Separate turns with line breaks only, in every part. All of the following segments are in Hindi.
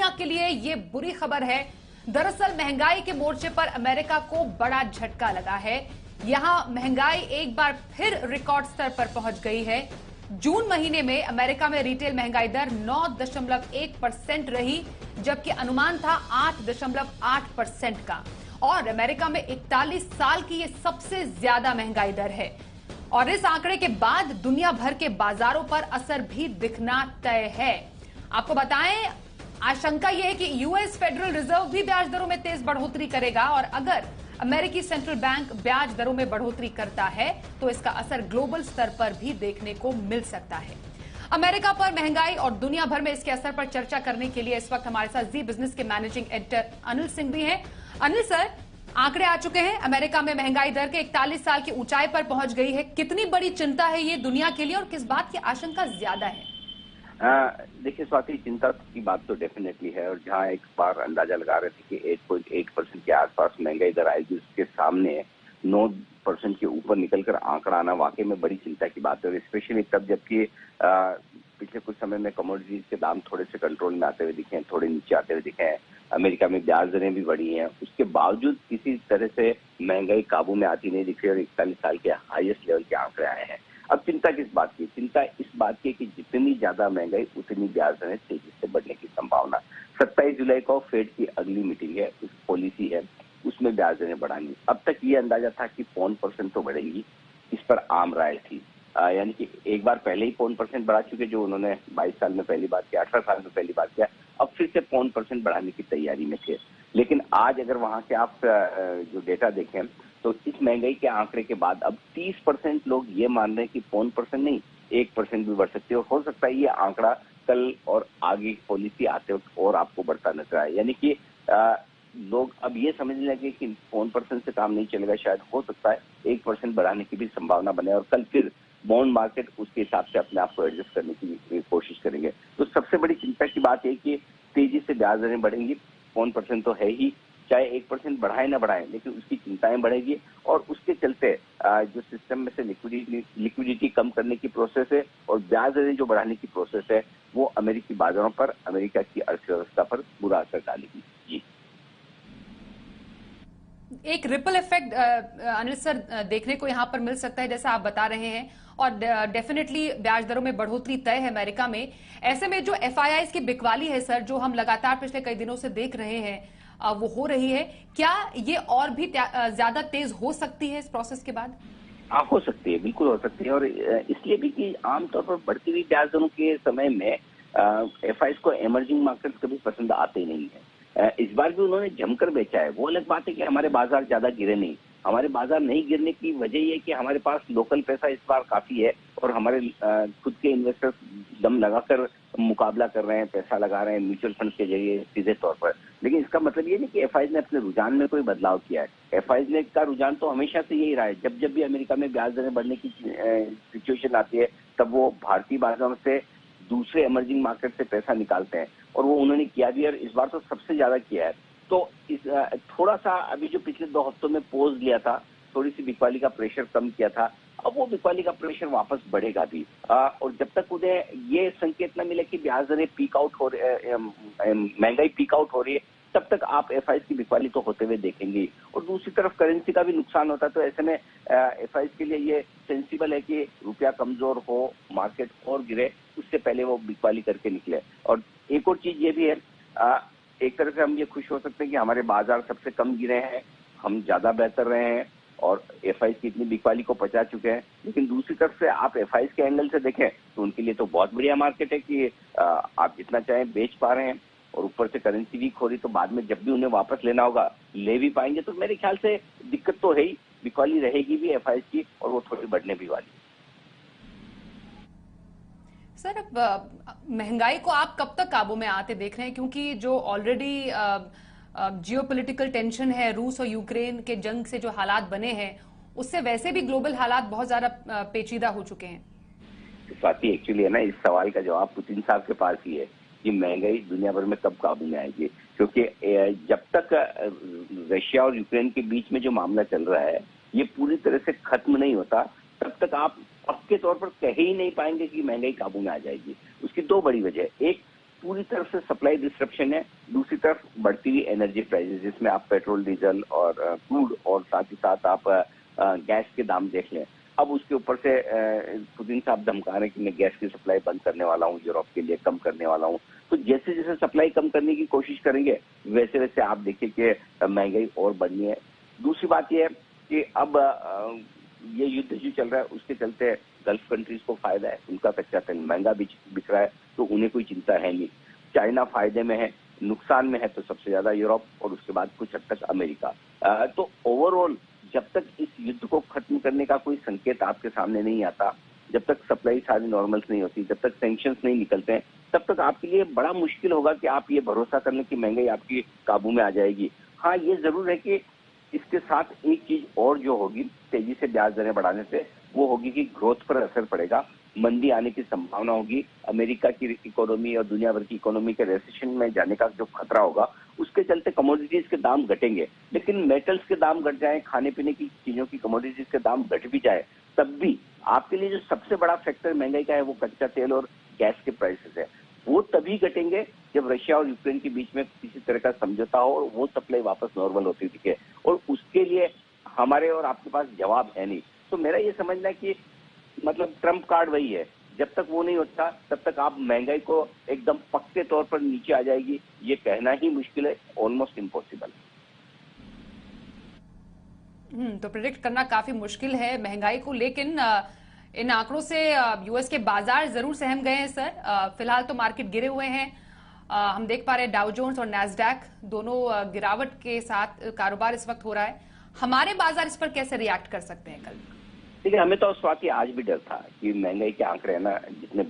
दुनिया के लिए ये बुरी खबर है। दरअसल महंगाई के मोर्चे पर अमेरिका को बड़ा झटका लगा है। यहां महंगाई एक बार फिर रिकॉर्ड स्तर पर पहुंच गई है। जून महीने में अमेरिका में रिटेल महंगाई दर 9.1% रही, जबकि अनुमान था 8.8% का। और अमेरिका में 41 साल की ये सबसे ज्यादा महंगाई दर है। और इस आंकड़े के बाद दुनिया भर के बाजारों पर असर भी दिखना तय है। आपको बताएं, आशंका यह है कि यूएस फेडरल रिजर्व भी ब्याज दरों में तेज बढ़ोतरी करेगा और अगर अमेरिकी सेंट्रल बैंक ब्याज दरों में बढ़ोतरी करता है तो इसका असर ग्लोबल स्तर पर भी देखने को मिल सकता है। अमेरिका पर महंगाई और दुनिया भर में इसके असर पर चर्चा करने के लिए इस वक्त हमारे साथ जी बिजनेस के मैनेजिंग एडिटर अनिल सिंह भी हैं। अनिल सर, आंकड़े आ चुके हैं, अमेरिका में महंगाई दर के 41 साल की ऊंचाई पर पहुंच गई है। कितनी बड़ी चिंता है ये दुनिया के लिए और किस बात की आशंका ज्यादा है?
देखिए स्वाति, चिंता की बात तो डेफिनेटली है। और जहां एक बार अंदाजा लगा रहे थे कि 8.8% के आसपास महंगाई दर आएगी, उसके सामने 9% के ऊपर निकलकर आंकड़ा आना वाकई में बड़ी चिंता की बात है। और स्पेशली तब जबकि पिछले कुछ समय में कमोडिटीज के दाम थोड़े से कंट्रोल में आते हुए दिखे हैं, थोड़े नीचे आते हुए दिखे हैं, अमेरिका में ब्याज दरें भी बढ़ी हैं, उसके बावजूद किसी तरह से महंगाई काबू में आती नहीं दिख रही और 41 साल के हाईएस्ट लेवल के आंकड़े आए हैं। अब चिंता किस बात की? चिंता इस बात की कि जितनी ज्यादा महंगाई उतनी ब्याज दरें तेजी से बढ़ने की संभावना। 27 जुलाई को फेड की अगली मीटिंग है, उस पॉलिसी है, उसमें ब्याज दरें बढ़ानी। अब तक ये अंदाजा था कि 0.5% तो बढ़ेगी, इस पर आम राय थी। यानी कि एक बार पहले ही 0.5% बढ़ा चुके, जो उन्होंने 22 साल में पहली बात किया, 18 साल में पहली बात किया, अब फिर से 0.5% बढ़ाने की तैयारी में थे। लेकिन आज अगर वहां के आप जो डेटा देखें तो इस महंगाई के आंकड़े के बाद अब 30% लोग ये मान रहे हैं कि 0.5% नहीं, 1% भी बढ़ सकती है। और हो सकता है ये आंकड़ा कल और आगे पॉलिसी आते वक्त और आपको बढ़ता नजर आए। यानी कि लोग अब ये समझने लगे कि 0.5% से काम नहीं चलेगा, शायद हो सकता है 1% बढ़ाने की भी संभावना बने और कल फिर बॉन्ड मार्केट उसके हिसाब से अपने आप को एडजस्ट करने की कोशिश करेंगे। तो सबसे बड़ी चिंता की बात है कि तेजी से ब्याज दरें बढ़ेंगी। 0.5% तो है ही, चाहे 1% बढ़ाए ना बढ़ाए, लेकिन उसकी चिंताएं बढ़ेगी। और उसके चलते जो सिस्टम में से लिक्विडिटी कम करने की प्रोसेस है और ब्याज दरें जो बढ़ाने की प्रोसेस है, वो अमेरिकी बाजारों पर, अमेरिका की अर्थव्यवस्था पर बुरा असर डालेगी। जी,
एक रिपल इफेक्ट अनिल सर देखने को यहां पर मिल सकता है, जैसा आप बता रहे हैं। और डेफिनेटली ब्याज दरों में बढ़ोतरी तय है अमेरिका में। ऐसे में जो एफआईआईज की बिकवाली है सर, जो हम लगातार पिछले कई दिनों से देख रहे हैं, वो हो रही है, क्या ये और भी ज्यादा तेज हो सकती है इस प्रोसेस के बाद?
हाँ, हो सकती है, बिल्कुल हो सकती है। और इसलिए भी कि आमतौर पर बढ़ती हुई ब्याज दरों के समय में एफआईआईज को इमर्जिंग मार्केट्स कभी पसंद आते ही नहीं है। इस बार भी उन्होंने जमकर बेचा है। वो अलग बात है कि हमारे बाजार ज्यादा गिरे नहीं। हमारे बाजार नहीं गिरने की वजह ये है कि हमारे पास लोकल पैसा इस बार काफी है और हमारे खुद के इन्वेस्टर्स दम लगाकर मुकाबला कर रहे हैं, पैसा लगा रहे हैं म्यूचुअल फंड के जरिए सीधे तौर पर। लेकिन इसका मतलब ये नहीं कि एफआईआईज ने अपने रुझान में कोई बदलाव किया है। एफआईआईज ने का रुझान तो हमेशा से यही रहा है। जब जब भी अमेरिका में ब्याज दरें बढ़ने की सिचुएशन आती है, तब वो भारतीय बाजारों से, दूसरे इमर्जिंग मार्केट से पैसा निकालते हैं और वो उन्होंने किया भी और इस बार तो सबसे ज्यादा किया है। तो इस थोड़ा सा अभी जो पिछले 2 हफ्तों में पोज लिया था, थोड़ी सी बिकवाली का प्रेशर कम किया था, अब वो बिकवाली का प्रेशर वापस बढ़ेगा भी। और जब तक उन्हें ये संकेत न मिले कि ब्याज दरें पीक आउट हो रही, महंगाई पीक आउट हो रही है, तब तक आप एफआईआईज की बिकवाली तो होते हुए देखेंगे। और दूसरी तरफ करेंसी का भी नुकसान होता है। तो ऐसे में एफआईआईज के लिए ये सेंसिबल है कि रुपया कमजोर हो, मार्केट और गिरे, उससे पहले वो बिकवाली करके निकले। और एक और चीज ये भी है, एक तरह से हम ये खुश हो सकते हैं कि हमारे बाजार सबसे कम गिरे हैं, हम ज्यादा बेहतर रहे हैं और एफआईआईज की इतनी बिकवाली को पचा चुके हैं। लेकिन दूसरी तरफ से आप एफआईआईज के एंगल से देखें तो उनके लिए तो बहुत बढ़िया मार्केट है कि आप जितना चाहें बेच पा रहे हैं और ऊपर से करेंसी वीक हो रही, तो बाद में जब भी उन्हें वापस लेना होगा ले भी पाएंगे। तो मेरे ख्याल से दिक्कत तो है ही, बिकवाली रहेगी भी एफआईआईज की और वो थोड़ी बढ़ने भी वाली।
सर, अब महंगाई को आप कब तक काबू में आते देख रहे हैं? क्योंकि जो ऑलरेडी जियोपॉलिटिकल टेंशन है, रूस और यूक्रेन के जंग से जो हालात बने हैं, उससे वैसे भी ग्लोबल हालात बहुत ज्यादा पेचीदा हो चुके हैं।
स्वाति, एक्चुअली है ना, इस सवाल का जवाब पुतिन साहब के पास ही है कि महंगाई दुनिया भर में कब काबू में आएगी। क्योंकि जब तक रशिया और यूक्रेन के बीच में जो मामला चल रहा है ये पूरी तरह से खत्म नहीं होता, तब तक आप पक्के तौर पर कह ही नहीं पाएंगे कि महंगाई काबू में आ जाएगी। उसकी 2 बड़ी वजह, एक पूरी तरफ से सप्लाई डिस्ट्रप्शन है दूसरी तरफ बढ़ती हुई एनर्जी प्राइसेस, जिसमें आप पेट्रोल, डीजल और क्रूड और साथ ही साथ आप गैस के दाम देख लें। अब उसके ऊपर से पुतिन साहब धमका रहे हैं कि मैं गैस की सप्लाई बंद करने वाला हूँ, यूरोप के लिए कम करने वाला हूँ। तो जैसे जैसे सप्लाई कम करने की कोशिश करेंगे वैसे वैसे आप देखिए कि महंगाई और बढ़नी है। दूसरी बात यह है कि अब ये युद्ध जो चल रहा है उसके चलते गल्फ कंट्रीज को फायदा है, उनका कच्चा तेल महंगा बिक रहा है तो उन्हें कोई चिंता है नहीं। चाइना फायदे में है, नुकसान में है तो सबसे ज्यादा यूरोप और उसके बाद कुछ हद तक अमेरिका। तो ओवरऑल जब तक इस युद्ध को खत्म करने का कोई संकेत आपके सामने नहीं आता, जब तक सप्लाई सारी नॉर्मल्स नहीं होती, जब तक सैंक्शंस नहीं निकलते हैं, तब तक आपके लिए बड़ा मुश्किल होगा कि आप ये भरोसा कर लें कि महंगाई आपकी काबू में आ जाएगी। हाँ, ये जरूर है कि इसके साथ एक चीज और जो होगी तेजी से ब्याज दरें बढ़ाने से, वो होगी कि ग्रोथ पर असर पड़ेगा, मंदी आने की संभावना होगी, अमेरिका की इकोनॉमी और दुनिया भर की इकोनॉमी के रिसेशन में जाने का जो खतरा होगा, उसके चलते कमोडिटीज के दाम घटेंगे। लेकिन मेटल्स के दाम घट जाए, खाने पीने की चीजों की कमोडिटीज के दाम घट भी जाए, तब भी आपके लिए जो सबसे बड़ा फैक्टर महंगाई का है वो कच्चा तेल और गैस के प्राइसेस है। वो तभी घटेंगे जब रशिया और यूक्रेन के बीच में किसी तरह का समझौता हो और वो सप्लाई वापस नॉर्मल होती दिखे, और उसके लिए हमारे और आपके पास जवाब है नहीं। तो मेरा ये समझना है कि मतलब ट्रम्प कार्ड वही है, जब तक वो नहीं होता तब तक आप महंगाई को एकदम पक्के तौर पर नीचे आ जाएगी ये कहना ही मुश्किल है, ऑलमोस्ट इम्पॉसिबल।
तो प्रिडिक्ट करना काफी मुश्किल है महंगाई को, लेकिन इन आंकड़ों से यूएस के बाजार जरूर सहम गए हैं सर। फिलहाल तो मार्केट गिरे हुए हैं। हम देख पा रहे हैं डाउ जोन्स और नैस्डैक दोनों गिरावट के साथ कारोबार इस वक्त हो रहा है। हमारे बाजार इस पर कैसे रिएक्ट कर सकते हैं कल?
देखिए, हमें तो स्वाति आज भी डर था कि महंगाई के आंकड़े है ना, जितने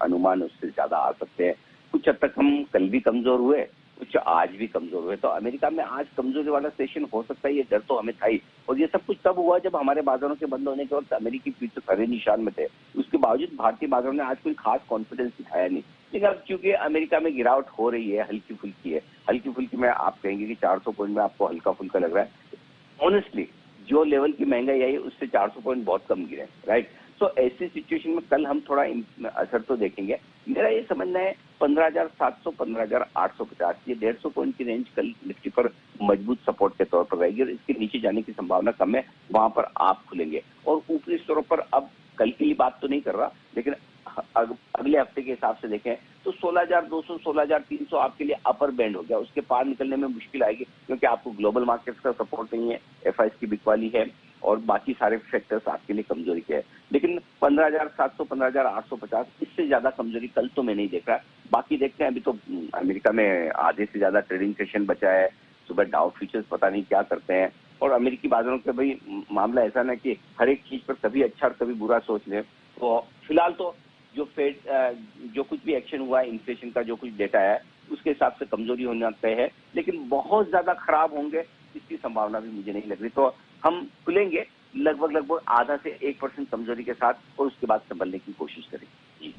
अनुमान उससे ज्यादा आ सकते हैं। कुछ हद तक हम कल भी कमजोर हुए, कुछ आज भी कमजोर हुए। तो अमेरिका में आज कमजोरी वाला सेशन हो सकता है, ये डर तो हमें था ही। और ये सब कुछ तब हुआ जब हमारे बाजारों के बंद होने के वक्त अमेरिकी फ्यूचर खरे निशान में थे। उसके बावजूद भारतीय बाजारों ने आज कोई खास कॉन्फिडेंस दिखाया नहीं। लेकिन अब चूंकि अमेरिका में गिरावट हो रही है, हल्की फुल्की है, हल्की फुल्की में आप कहेंगे कि 400 पॉइंट में आपको हल्का फुल्का लग रहा है। ऑनेस्टली जो लेवल की महंगाई आई उससे 400 पॉइंट बहुत कम गिरे, राइट। सो ऐसी सिचुएशन में कल हम थोड़ा असर तो देखेंगे। मेरा ये समझना है 15,700 15,850 ये 150 पॉइंट की रेंज कल निफ्टी पर मजबूत सपोर्ट के तौर पर रहेगी और इसके नीचे जाने की संभावना कम है, वहां पर आप खुलेंगे। और ऊपरी स्तरों पर अब कल की ही बात तो नहीं कर रहा, लेकिन अगले हफ्ते के हिसाब से देखें तो 16,200 16,300 आपके लिए अपर बैंड हो गया। उसके पार निकलने में मुश्किल आएगी क्योंकि आपको ग्लोबल मार्केट्स का सपोर्ट नहीं है, एफआईएस की बिकवाली है और बाकी सारे फैक्टर्स आपके लिए कमजोरी के हैं। लेकिन 15,700 15,850 इससे ज्यादा कमजोरी कल तो मैं नहीं देख रहा। बाकी देखते हैं, अभी तो अमेरिका में आधे से ज्यादा ट्रेडिंग सेशन बचा है। सुबह डाउ फ्यूचर्स पता नहीं क्या करते हैं। और अमेरिकी बाजारों का भाई मामला ऐसा ना कि हर एक चीज पर कभी अच्छा और कभी बुरा सोच लें। तो फिलहाल तो जो फेड जो कुछ भी एक्शन हुआ है, इन्फ्लेशन का जो कुछ डेटा है, उसके हिसाब से कमजोरी होना तय है। लेकिन बहुत ज्यादा खराब होंगे इसकी संभावना भी मुझे नहीं लग रही। तो हम खुलेंगे लगभग आधा से 1% कमजोरी के साथ और उसके बाद संभलने की कोशिश करेंगे। जी।